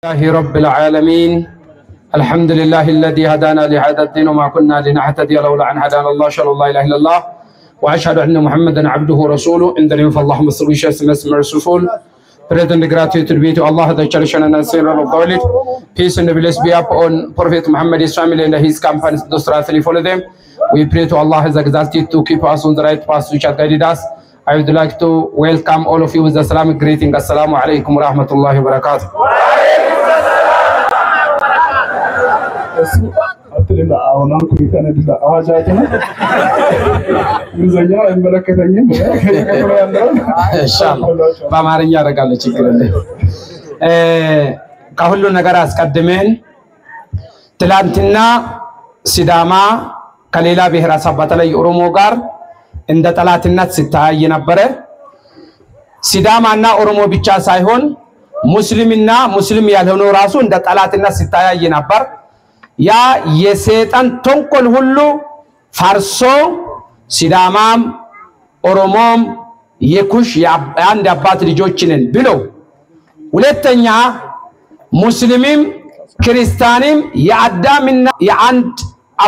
الله رب العالمين الحمد لله الذي هدانا لهذا الدين وما كنا لنهتدي لولا أن هدانا الله شاء الله إله إلا الله وأشهد أن محمدا عبده ورسوله in the name of Allah most gracious most merciful praise and gratitude be to Allah the cherish and answer of God peace and blessings be upon Prophet Muhammad his family and his companions those who follow them. We pray to Allah His Exalted to keep us on the right path which has guided us. I would like to welcome all of you with the Islamic greeting. Assalamu alaikum wa rahmatullahi wa barakatuh. በአማርኛ አደርጋለሁ ችግር የለም። ከሁሉ ነገር አስቀድመን ትላንትና ሲዳማ ከሌላ ብሔረሰብ በተለይ ኦሮሞ ጋር እንደ ጠላትነት ሲታይ ነበር። ሲዳማና ኦሮሞ ብቻ ሳይሆን ሙስሊምና ሙስሊም ያልሆኑ ራሱ እንደ ጠላትነት ሲታይ ነበር። ያ የሰይጣን ተንኮል ሁሉ ፈርሶ ሲዳማም ኦሮሞም የኩሽ የአንድ አባት ልጆች ነን ብሎ ሁለተኛ ሙስሊምም ክርስቲያንም የአዳምና የአንድ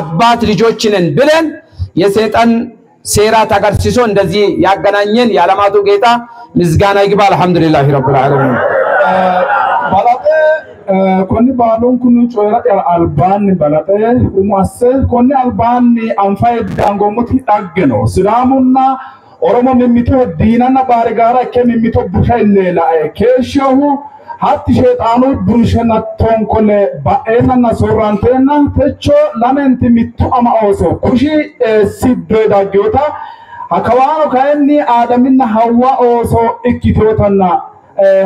አባት ልጆች ነን ብለን የሰይጣን ሴራ ተገርሲሶ እንደዚህ ያገናኘን ያለማቱ ጌታ ምስጋና ይግባ አልহামዱሊላሂ ረብል ዓለሚን ባላተ ኮኒ ባሎን ኩኑ ጮራ አልባን ባላተ ኡማሰ ኮኒ አልባን አንፋይ ዳንጎሙት ይጣገ ነው ስላሙና ኦሮሞ የሚቶ ዲናና ባርጋራ ከሚቶ ቡሻይሌላ ከሸሁ hatti shaytanu bunshana tonkole baenana sorantena techo lamenti mittu ama oso kushi siddo dagyota akawano kaenni adaminna hawa oso ikkitotanna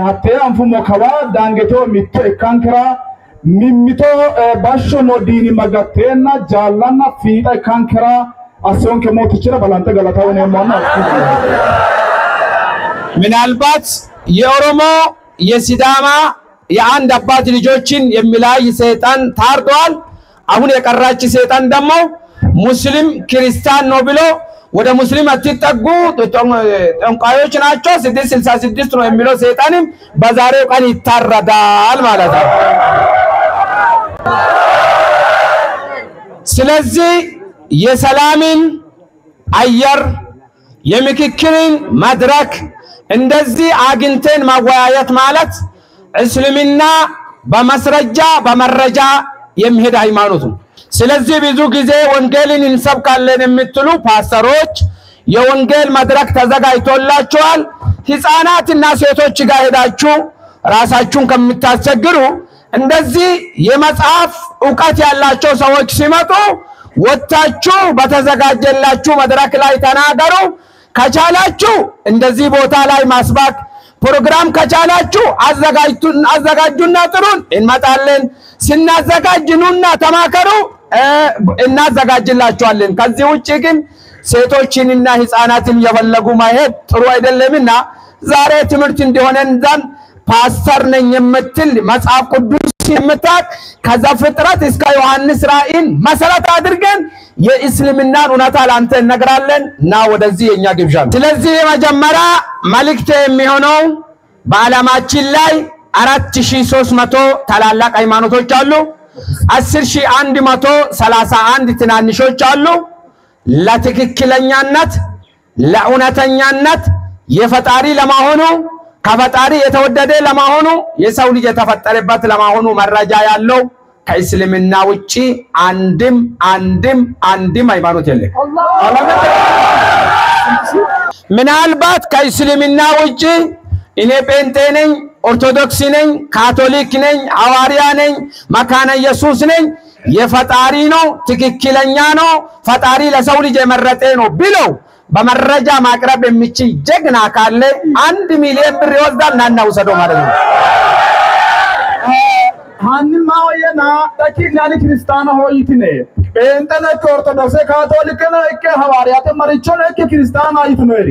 hatte anfumo kawa dangeto mitto ekankira mimito basho no dini magatenna jallanna fiida ekankira asonke motichira balante galatawne mona ምናልባት የኦሮሞ የሲዳማ የአንድ አባት ልጆችን የሚላይ ሰይጣን ታርዷል። አሁን የቀራች ሰይጣን ደግሞ ሙስሊም ክርስቲያን ነው ብሎ ወደ ሙስሊም አትጠጉ ጠንቋዮች ናቸው 666 ነው የሚለው ሰይጣንም በዛሬው ቀን ይታረዳል ማለት ነው። ስለዚህ የሰላምን አየር የምክክርን መድረክ እንደዚህ አግንተን ማወያየት ማለት እስልምና በመስረጃ በመረጃ የሚሄድ ሃይማኖት ነው። ስለዚህ ብዙ ጊዜ ወንጌልን እንሰብካለን የምትሉ ፓስተሮች የወንጌል መድረክ ተዘጋጅቶላችኋል። ህፃናትና ሴቶች ጋር ሄዳችሁ ራሳችሁን ከምታስቸግሩ እንደዚህ የመጽሐፍ ዕውቀት ያላቸው ሰዎች ሲመጡ ወጣችሁ በተዘጋጀላችሁ መድረክ ላይ ተናገሩ። ከቻላችሁ እንደዚህ ቦታ ላይ ማስባክ ፕሮግራም ከቻላችሁ አዘጋጁና ጥሩን እንመጣለን። ስናዘጋጅኑና ተማከሩ እናዘጋጅላችኋለን። ከዚህ ውጪ ግን ሴቶችንና ህፃናትን የፈለጉ ማሄድ ጥሩ አይደለምና ዛሬ ትምህርት እንዲሆነን ዘንድ ፓስተር ነኝ የምትል መጽሐፍ ቅዱስ የምታክ ከዘፍጥረት እስከ ዮሐንስ ራእይን መሰረት አድርገን የእስልምናን ኡናታ ላንተ እንነግራለን እና ወደዚህ የኛ ግብዣ ነው። ስለዚህ የመጀመሪያ መልእክት የሚሆነው በዓለማችን ላይ 4300 ታላላቅ ሃይማኖቶች አሉ። 10131 ትናንሾች አሉ። ለትክክለኛነት ለኡናተኛነት የፈጣሪ ለማሆኑ ከፈጣሪ የተወደደ ለማሆኑ የሰው ልጅ የተፈጠረበት ለማሆኑ መረጃ ያለው ከእስልምና ውጪ አንድም ሃይማኖት የለም። ምናልባት ከእስልምና ውጪ እኔ ጴንጤ ነኝ፣ ኦርቶዶክስ ነኝ፣ ካቶሊክ ነኝ፣ ሐዋርያ ነኝ፣ መካነ ኢየሱስ ነኝ የፈጣሪ ነው ትክክለኛ ነው ፈጣሪ ለሰው ልጅ የመረጠ ነው ብለው በመረጃ ማቅረብ የሚችል ጀግና ካለ 1 ሚሊዮን ብር ይወስዳል ናና ወሰደው ማለት ነው። ሃንማ ወየና ተኪናኒ ክርስቲያና ሆይትኔ በእንተነ ኦርቶዶክስ ካቶሊክ ነው እከ ሐዋርያት መርቾን እከ ክርስቲያና ይትኖሪ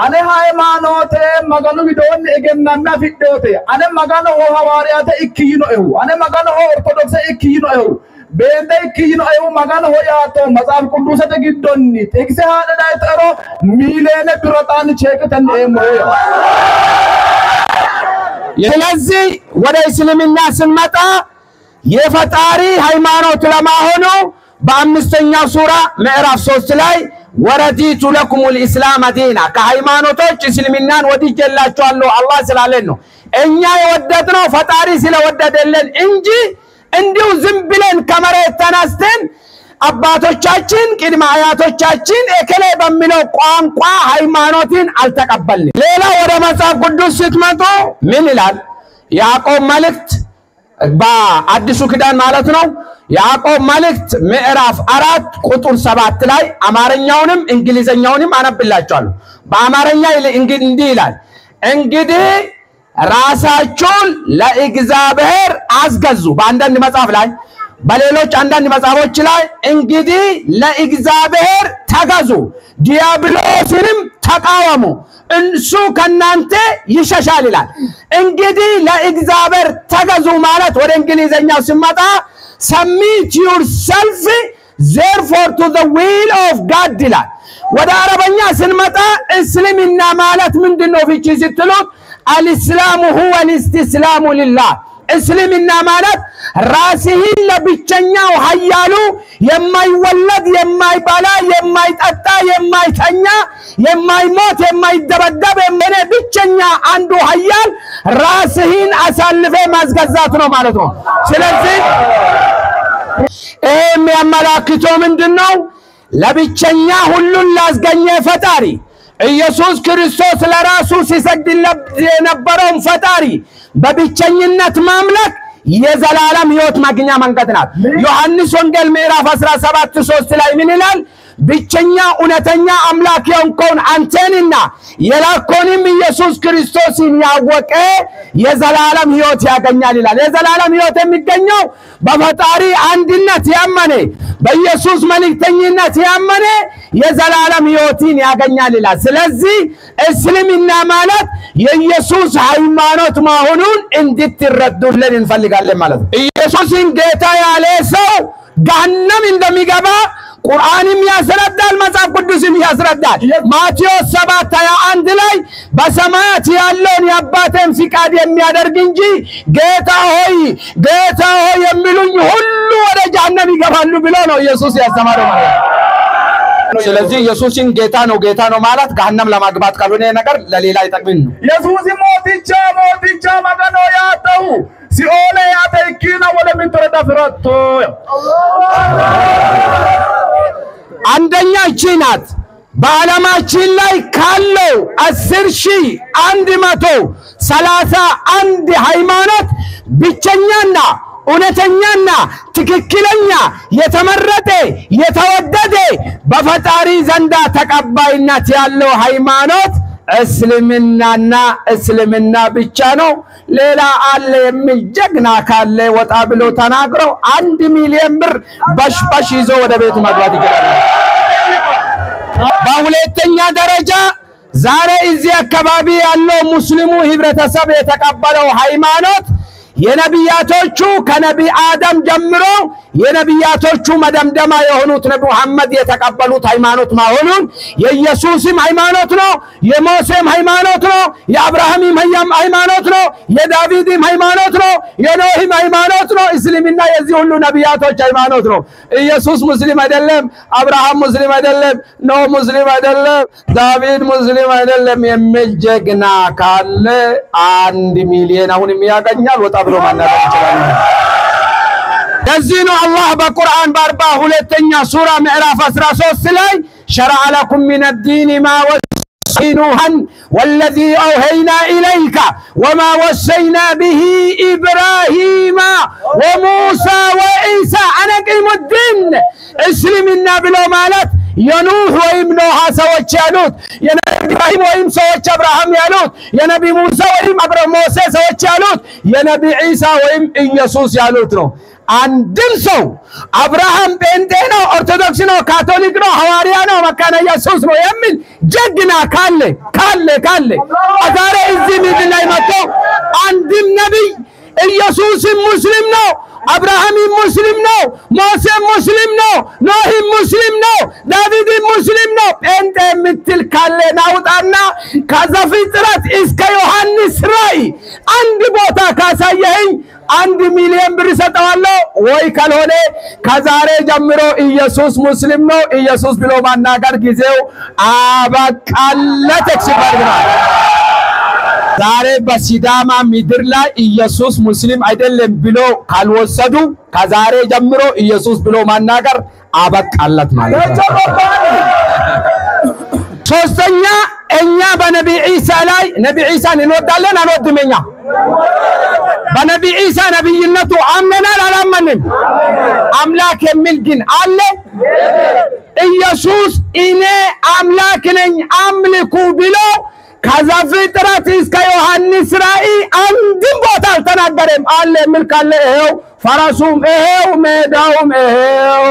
አነ ሃይማኖቴ መጋኑ ቢዶን እገናና ፊዶቴ አነ መጋኑ ሐዋርያት እክይኖ እዩ አነ መጋኑ ኦርቶዶክስ እክይኖ እዩ በእንተ እክይኖ እዩ መጋኑ ሆያቶ መጽሐፍ ቅዱስ ተግዶኒ ጥቅስ ሃደ ዳይጠሮ ሚሊዮን ብረጣን ቼክ ተን ኤሞ ስለዚህ ወደ እስልምና ስንመጣ የፈጣሪ ሃይማኖት ለማሆኑ በአምስተኛው ሱራ ምዕራፍ 3 ላይ ወረዲቱ ለኩሙል ኢስላም ዲና ከሃይማኖቶች እስልምናን ወድጄላችኋለሁ አላህ ስላለን ነው። እኛ የወደድነው ፈጣሪ ስለወደደልን እንጂ እንዲሁ ዝም ብለን ከመሬት ተነስተን አባቶቻችን ቅድመ አያቶቻችን እከሌ በሚለው ቋንቋ ሃይማኖትን አልተቀበልንም። ሌላ ወደ መጽሐፍ ቅዱስ ስትመጡ ምን ይላል? ያዕቆብ መልእክት በአዲሱ ኪዳን ማለት ነው። ያዕቆብ መልእክት ምዕራፍ 4 ቁጥር 7 ላይ አማርኛውንም እንግሊዘኛውንም አነብላችኋለሁ። በአማርኛ እንዲህ ይላል፣ እንግዲህ ራሳችሁን ለእግዚአብሔር አስገዙ። በአንዳንድ መጽሐፍ ላይ በሌሎች አንዳንድ መጽሐፎች ላይ እንግዲህ ለእግዚአብሔር ተገዙ ዲያብሎስንም ተቃወሙ እንሱ ከናንተ ይሸሻል ይላል። እንግዲህ ለእግዚአብሔር ተገዙ ማለት ወደ እንግሊዘኛው ሲመጣ submit yourself therefore to the will of God ይላል። ወደ አረበኛ ስንመጣ እስልምና ማለት ምንድነው ፍቺ ስትሉት አልእስላሙ ሁወ አልኢስቲስላሙ ሊላህ እስልምና ማለት ራስህን ለብቸኛው ኃያሉ የማይወለድ የማይበላ የማይጠጣ የማይተኛ የማይሞት የማይደበደብ የመነ ብቸኛ አንዱ ኃያል ራስህን አሳልፈ ማስገዛት ነው ማለት ነው። ስለዚህ የሚያመላክተው ምንድነው? ለብቸኛ ሁሉን ላስገኘ ፈጣሪ ኢየሱስ ክርስቶስ ለራሱ ሲሰግድለት የነበረው ፈጣሪ በብቸኝነት ማምለክ የዘላለም ሕይወት ማግኛ መንገድ ናት። ዮሐንስ ወንጌል ምዕራፍ 17:3 ላይ ምን ይላል? ብቸኛ እውነተኛ አምላክ የሆንከውን አንተንና የላከውንም ኢየሱስ ክርስቶስን ያወቀ የዘላለም ሕይወት ያገኛል ይላል። የዘላለም ሕይወት የሚገኘው በፈጣሪ አንድነት ያመነ በኢየሱስ መልእክተኝነት ያመነ የዘላለም ሕይወትን ያገኛል ይላል። ስለዚህ እስልምና ማለት የኢየሱስ ሃይማኖት መሆኑን እንድትረዱልን እንፈልጋለን ማለት ነው። ኢየሱስን ጌታ ያለ ሰው ገሃነም እንደሚገባ ቁርአንም ያስረዳል፣ መጽሐፍ ቅዱስም ያስረዳል። ማቴዎስ 7:21 ላይ በሰማያት ያለውን የአባቴን ፍቃድ የሚያደርግ እንጂ ጌታ ሆይ ጌታ ሆይ የሚሉኝ ሁሉ ወደ ገሃነም ይገባሉ ብሎ ነው ኢየሱስ ያስተማረው ማለት ነው። ስለዚህ ኢየሱስን ጌታ ነው ማለት ገሃነም ለማግባት ካልሆነ ነገር ለሌላ ይጠቅምን ነው። ኢየሱስ ሞቲቻ ማገኖ ያተው ሲኦል ያተኪና ወደ ምትረዳ ፍራቶ አንደኛ እቺ ናት። በዓለማችን ላይ ካለው 10,131 ሃይማኖት ብቸኛና እውነተኛና ትክክለኛ የተመረጠ የተወደደ በፈጣሪ ዘንዳ ተቀባይነት ያለው ሃይማኖት እስልምናና እስልምና ብቻ ነው። ሌላ አለ የሚል ጀግና ካለ ወጣ ብሎ ተናግረው 1 ሚሊዮን ብር በሽበሽ ይዞ ወደ ቤቱ መግባት ይችላል። በሁለተኛ ደረጃ ዛሬ እዚህ አካባቢ ያለው ሙስሊሙ ህብረተሰብ የተቀበለው ሃይማኖት የነቢያቶቹ ከነቢ አደም ጀምሮ የነቢያቶቹ መደምደማ የሆኑት ነቢ መሐመድ የተቀበሉት ሃይማኖት መሆኑን የኢየሱስም ሃይማኖት ነው፣ የሙሴም ሃይማኖት ነው፣ የአብርሃምም ሃይማኖት ነው፣ የዳዊትም ሃይማኖት ነው፣ የኖህም ሃይማኖት ነው። እስልምና የዚህ ሁሉ ነቢያቶች ሃይማኖት ነው። ኢየሱስ ሙስሊም አይደለም፣ አብርሃም ሙስሊም አይደለም፣ ኖህ ሙስሊም አይደለም፣ ዳዊት ሙስሊም አይደለም የሚል ጀግና ካለ 1 ሚሊዮን አሁንም ያገኛል ወጣ ብሎ ማናገር ይችላል። ለዚህ አላህ በቁርአን በ42ኛ ሱራ ምዕራፍ 13 ላይ شرع لكم من الدين ما وصينا والذي أوحينا إليك وما وصينا به إبراهيم وموسى وعيسى أن أقيموا الدين اسلمنا بلو مالت የኑህ ወይም ኖህ ሰዎች ያሉት የነቢ ኢብራሂም ወይም ሰዎች አብርሃም ያሉት የነቢ ሙሳ ወይም ሞሴ ሰዎች ያሉት የነቢ ኢሳ ወይም ኢየሱስ ያሉት ነው። አንድም ሰው አብርሃም ጴንጤ ነው፣ ኦርቶዶክስ ነው፣ ካቶሊክ ነው፣ ሐዋርያ ነው፣ መካነ ኢየሱስ ነው የሚል ጀግና ካለ ዛሬ እዚህ ምድር ላይ መጥቶ አንድም ነብይ ኢየሱስ ሙስሊም ነው አብርሃም ሙስሊም ነው ሞሴ ሙስሊም ነው ኖህ ሙስሊም ነው ዳዊት ሙስሊም ነው ጴንጤ ምትል ካለ ናውጣና ከዘፍጥረት እስከ ዮሐንስ ራእይ አንድ ቦታ ካሳየኝ 1 ሚሊዮን ብር ሰጠዋለሁ ወይ ካልሆነ ከዛሬ ጀምሮ ኢየሱስ ሙስሊም ነው ኢየሱስ ብሎ ማናገር ጊዜው አበቃለት ተክስባርና ዛሬ በሲዳማ ምድር ላይ ኢየሱስ ሙስሊም አይደለም ብሎ ካልወሰዱ ከዛሬ ጀምሮ ኢየሱስ ብሎ ማናገር አበቃለት ማለት ነው ሶስተኛ እኛ በነብይ ኢሳ ላይ ነብይ ኢሳን እንወዳለን አንወድምኛ በነብይ ኢሳ ነብይነቱ አምነናል አላመንም አምላክ የሚል ግን አለ ኢየሱስ እኔ አምላክ ነኝ አምልኩ ብሎ ከዘፍጥረት እስከ ዮሐንስ ራእይ አንድም ቦታ አልተናገረም አለ የሚል ካለ ይሄው ፈራሱም ይሄው ሜዳውም ይሄው